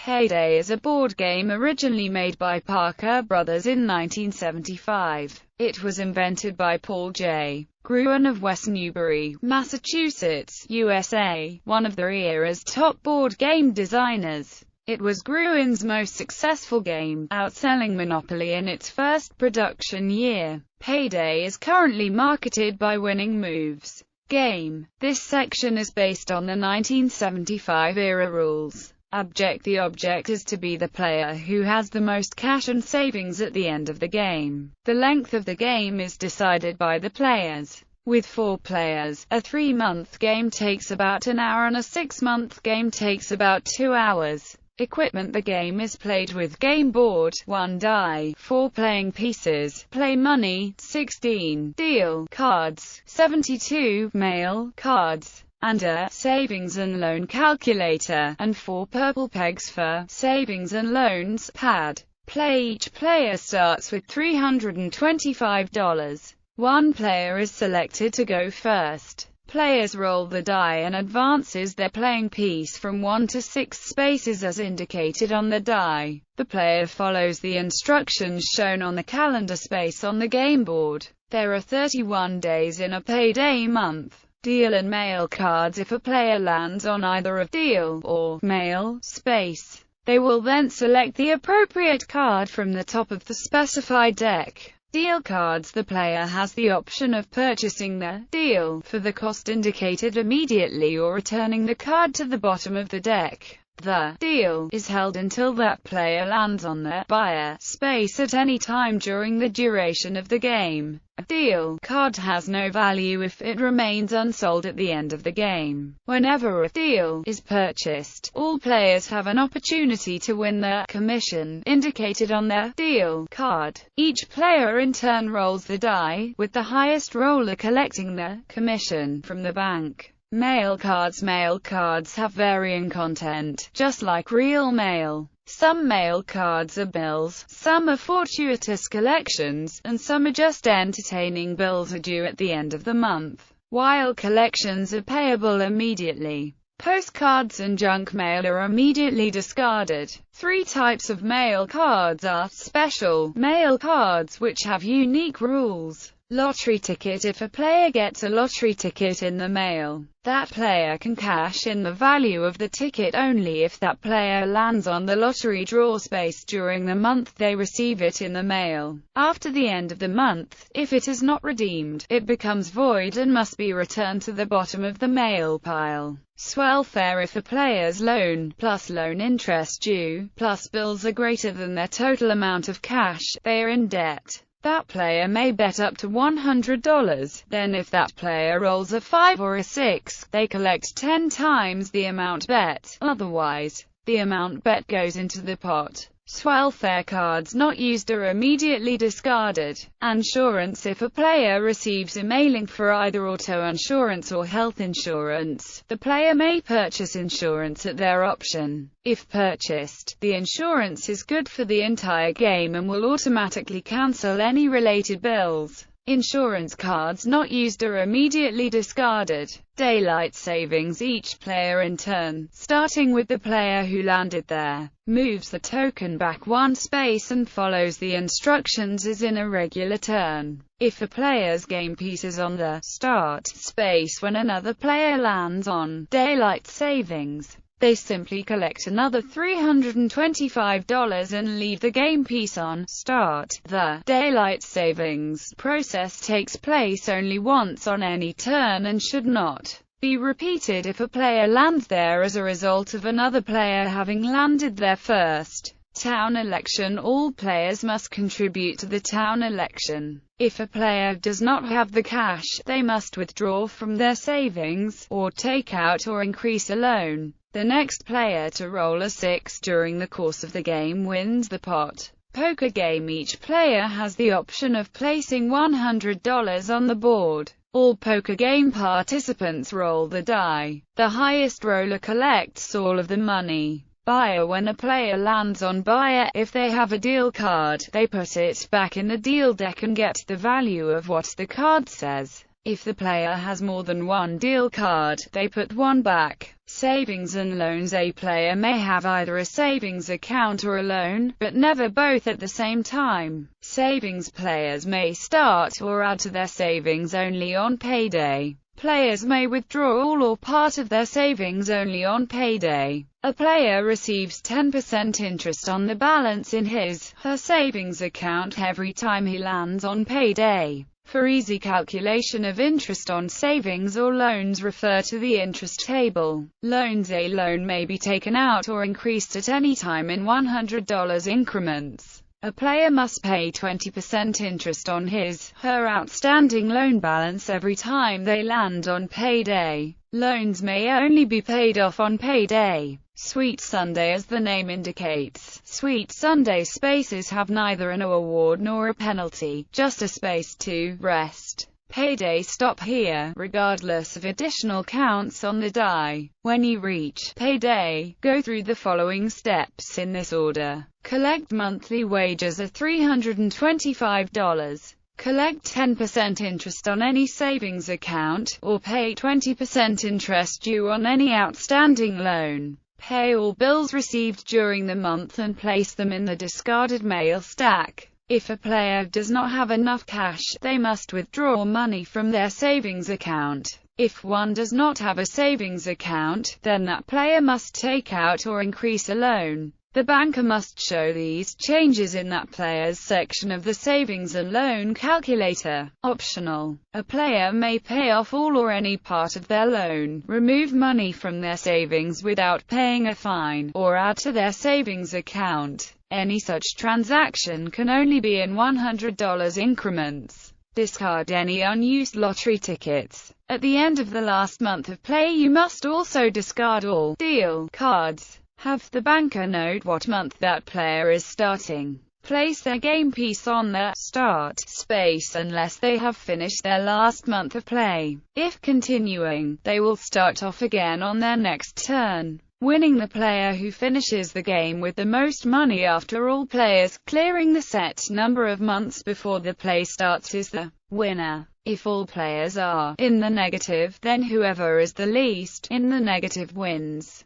Payday is a board game originally made by Parker Brothers in 1975. It was invented by Paul J. Gruen of West Newbury, Massachusetts, USA, one of the era's top board game designers. It was Gruen's most successful game, outselling Monopoly in its first production year. Payday is currently marketed by Winning Moves Game. This section is based on the 1975 era rules. The object is to be the player who has the most cash and savings at the end of the game. The length of the game is decided by the players. With 4 players, a 3-month game takes about an hour and a 6-month game takes about 2 hours. Equipment: the game is played with game board, 1 die, 4 playing pieces, play money, 16 deal cards, 72 mail cards, and a savings and loan calculator, and 4 purple pegs for savings and loans pad. Each player starts with $325. One player is selected to go first. Players roll the die and advances their playing piece from 1 to 6 spaces as indicated on the die. The player follows the instructions shown on the calendar space on the game board. There are 31 days in a payday month. Deal and mail cards: if a player lands on either of deal or mail space, they will then select the appropriate card from the top of the specified deck. Deal cards: the player has the option of purchasing the deal for the cost indicated immediately or returning the card to the bottom of the deck. The deal is held until that player lands on the buyer space at any time during the duration of the game. A deal card has no value if it remains unsold at the end of the game. Whenever a deal is purchased, all players have an opportunity to win the commission indicated on their deal card. Each player in turn rolls the die, with the highest roller collecting the commission from the bank. Mail cards: mail cards have varying content, just like real mail. Some mail cards are bills, some are fortuitous collections, and some are just entertaining bills are due at the end of the month, while collections are payable immediately. Postcards and junk mail are immediately discarded. 3 types of mail cards are: special mail cards, which have unique rules. Lottery ticket: if a player gets a lottery ticket in the mail, that player can cash in the value of the ticket only if that player lands on the lottery draw space during the month they receive it in the mail. After the end of the month, if it is not redeemed, it becomes void and must be returned to the bottom of the mail pile. Swell Fare: if a player's loan, plus loan interest due, plus bills are greater than their total amount of cash, they are in debt. That player may bet up to $100. Then if that player rolls a 5 or a 6, they collect 10 times the amount bet. Otherwise, the amount bet goes into the pot. Swell Fare cards not used are immediately discarded. Insurance: if a player receives a mailing for either auto insurance or health insurance, the player may purchase insurance at their option. If purchased, the insurance is good for the entire game and will automatically cancel any related bills. Insurance cards not used are immediately discarded. Daylight savings: each player in turn, starting with the player who landed there, moves the token back 1 space and follows the instructions as in a regular turn. If a player's game piece is on the start space when another player lands on daylight savings, they simply collect another $325 and leave the game piece on start. The daylight savings process takes place only once on any turn and should not be repeated if a player lands there as a result of another player having landed there first. Town election: all players must contribute to the town election. If a player does not have the cash, they must withdraw from their savings, or take out or increase a loan. The next player to roll a 6 during the course of the game wins the pot. Poker game: each player has the option of placing $100 on the board. All poker game participants roll the die. The highest roller collects all of the money. Buyer: when a player lands on buyer, if they have a deal card, they put it back in the deal deck and get the value of what the card says. If the player has more than one deal card, they put one back. Savings and loans. A player may have either a savings account or a loan, but never both at the same time. Savings players may start or add to their savings only on payday. Players may withdraw all or part of their savings only on payday. A player receives 10% interest on the balance in his/her savings account every time he lands on payday. For easy calculation of interest on savings or loans, refer to the interest table. Loans. A loan may be taken out or increased at any time in $100 increments. A player must pay 20% interest on his/her outstanding loan balance every time they land on payday. Loans may only be paid off on payday. Sweet Sunday. As the name indicates, Sweet Sunday spaces have neither an award nor a penalty, just a space to rest. Payday. Stop here, regardless of additional counts on the die. When you reach payday, go through the following steps in this order. Collect monthly wages of $325. Collect 10% interest on any savings account, or pay 20% interest due on any outstanding loan. Pay all bills received during the month and place them in the discarded mail stack. If a player does not have enough cash, they must withdraw money from their savings account. If one does not have a savings account, then that player must take out or increase a loan. The banker must show these changes in that player's section of the savings and loan calculator. Optional. A player may pay off all or any part of their loan, remove money from their savings without paying a fine, or add to their savings account. Any such transaction can only be in $100 increments. Discard any unused lottery tickets. At the end of the last month of play, you must also discard all deal cards. Have the banker note what month that player is starting. Place their game piece on the start space unless they have finished their last month of play. If continuing, they will start off again on their next turn. Winning. The player who finishes the game with the most money after all players clearing the set number of months before the play starts is the winner. If all players are in the negative, then whoever is the least in the negative wins.